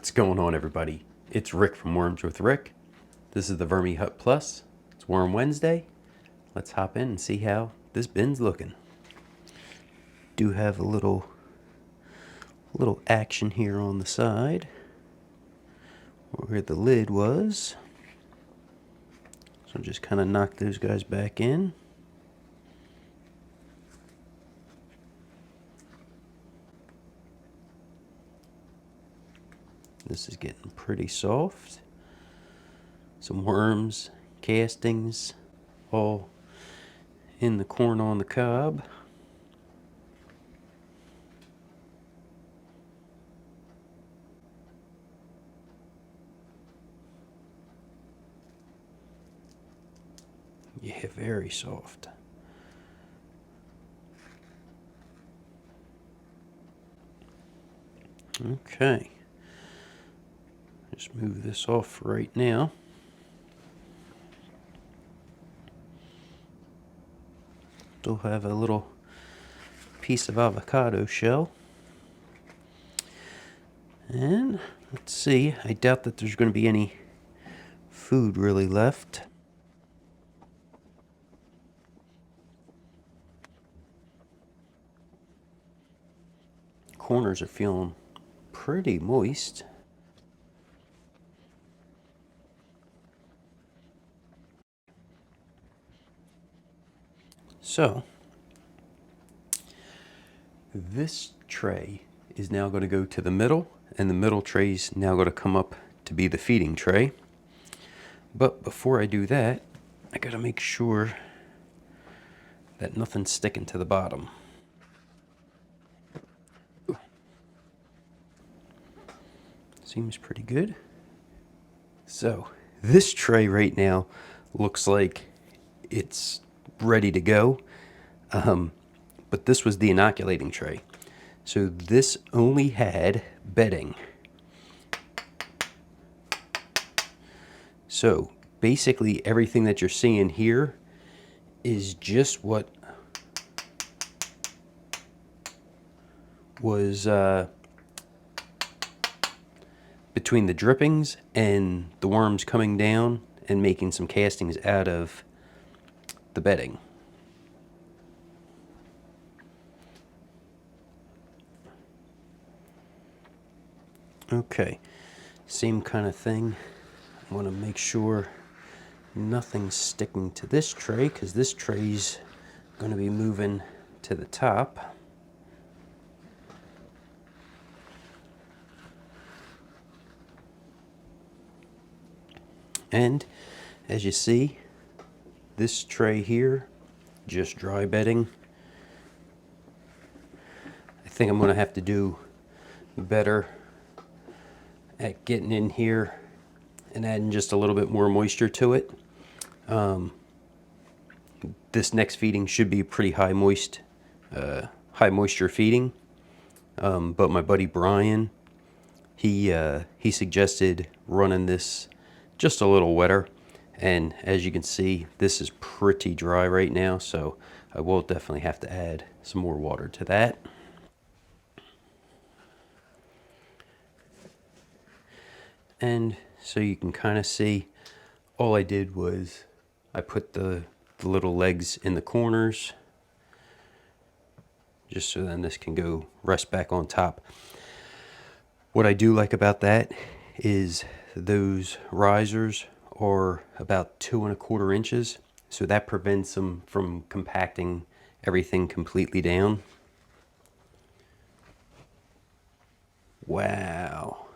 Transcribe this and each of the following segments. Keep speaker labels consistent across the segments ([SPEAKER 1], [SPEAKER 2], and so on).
[SPEAKER 1] What's going on, everybody? It's Rick from Worms with Rick. This is the VermiHut Plus. It's Worm Wednesday. Let's hop in and see how this bin's looking. Do have a little action here on the side where the lid was. So just kind of knock those guys back in. This is getting pretty soft. Some worms, castings, all in the corn on the cob. Yeah, very soft. Okay. Just move this off right now. Still have a little piece of avocado shell. And let's see, I doubt that there's going to be any food really left. Corners are feeling pretty moist. So, this tray is now going to go to the middle, and the middle tray is now going to come up to be the feeding tray. But before I do that, I got to make sure that nothing's sticking to the bottom. Seems pretty good. So, this tray right now looks like it's ready to go. But this was the inoculating tray. So this only had bedding. So basically everything that you're seeing here is just what was between the drippings and the worms coming down and making some castings out of the bedding. Okay, same kind of thing. I want to make sure nothing's sticking to this tray because this tray's going to be moving to the top. And as you see, this tray here, just dry bedding. I think I'm going to have to do better at getting in here and adding just a little bit more moisture to it. This next feeding should be pretty high moisture feeding. But my buddy Brian, he suggested running this just a little wetter, and as you can see, this is pretty dry right now, so I will definitely have to add some more water to that. And so you can kind of see, all I did was I put the little legs in the corners just so then this can go rest back on top. What I do like about that is those risers are about 2¼ inches, so that prevents them from compacting everything completely down. Wow.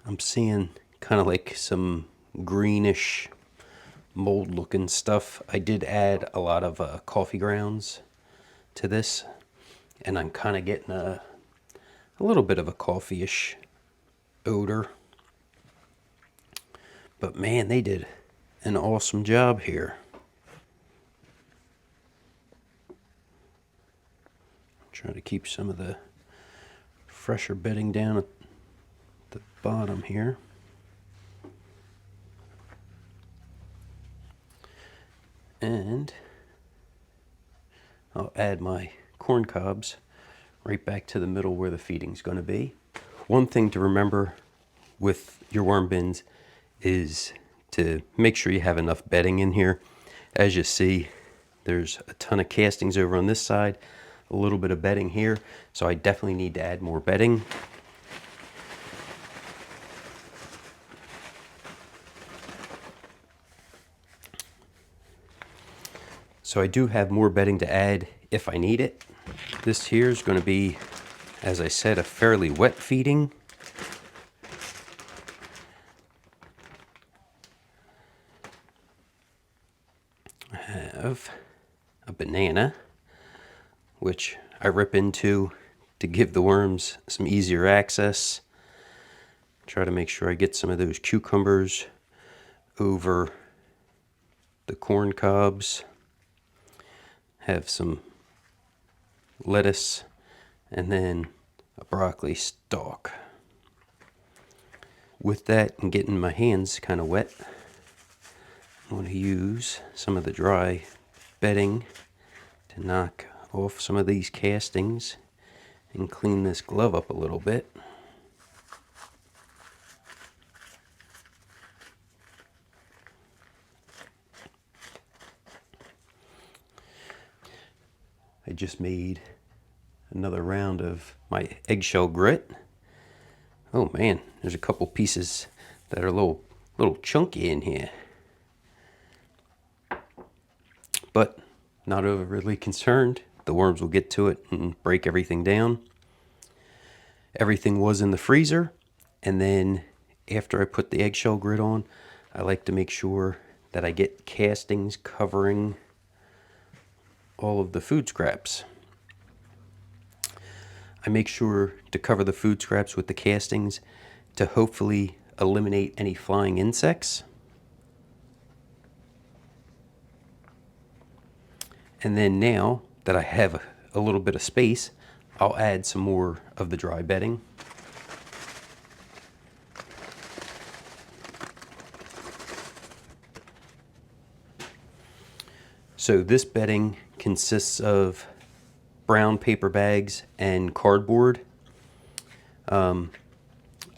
[SPEAKER 1] I'm seeing kind of like some greenish mold looking stuff. I did add a lot of coffee grounds to this, and I'm kind of getting a little bit of a coffee-ish odor. But man, they did an awesome job here. Trying to keep some of the fresher bedding down at the bottom here. And I'll add my corn cobs right back to the middle where the feeding's going to be. One thing to remember with your worm bins is to make sure you have enough bedding in here. As you see, there's a ton of castings over on this side, a little bit of bedding here, so I definitely need to add more bedding. So I do have more bedding to add if I need it. This here is going to be, as I said, a fairly wet feeding. I have a banana, which I rip into to give the worms some easier access. Try to make sure I get some of those cucumbers over the corn cobs. Have some lettuce and then a broccoli stalk. With that and getting my hands kind of wet, I'm going to use some of the dry bedding to knock off some of these castings and clean this glove up a little bit. I just made another round of my eggshell grit. Oh man, there's a couple pieces that are a little chunky in here. But not overly concerned. The worms will get to it and break everything down. Everything was in the freezer, and then after I put the eggshell grit on, I like to make sure that I get castings covering all of the food scraps. I make sure to cover the food scraps with the castings to hopefully eliminate any flying insects. And then now that I have a little bit of space, I'll add some more of the dry bedding. So this bedding consists of brown paper bags and cardboard. I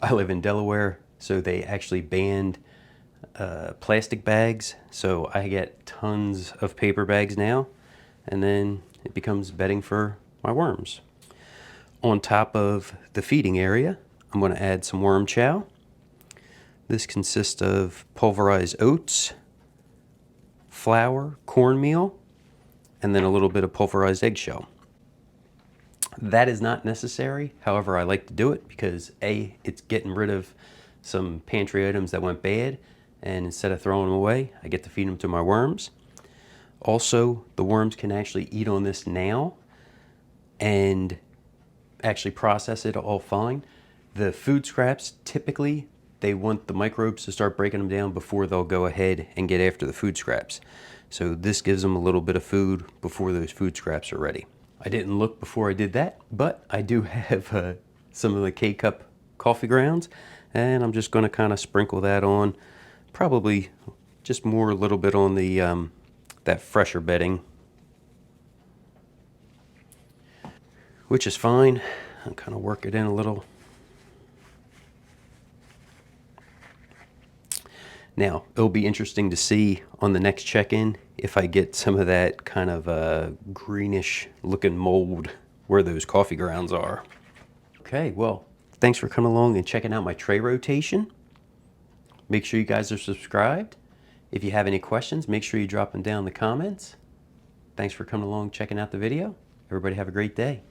[SPEAKER 1] live in Delaware, so they actually banned plastic bags. So I get tons of paper bags now, and then it becomes bedding for my worms. On top of the feeding area, I'm going to add some worm chow. This consists of pulverized oats, flour, cornmeal, and then a little bit of pulverized eggshell. That is not necessary. However, I like to do it because A, it's getting rid of some pantry items that went bad, and instead of throwing them away, I get to feed them to my worms. Also, the worms can actually eat on this now and actually process it all fine. The food scraps, typically, they want the microbes to start breaking them down before they'll go ahead and get after the food scraps. So this gives them a little bit of food before those food scraps are ready. I didn't look before I did that, but I do have some of the K-Cup coffee grounds, and I'm just going to kind of sprinkle that on, probably just more a little bit on the that fresher bedding, which is fine. I'll kind of work it in a little. Now, it'll be interesting to see on the next check-in if I get some of that kind of greenish looking mold where those coffee grounds are. Okay, well, thanks for coming along and checking out my tray rotation. Make sure you guys are subscribed. If you have any questions, make sure you drop them down in the comments. Thanks for coming along, checking out the video. Everybody have a great day.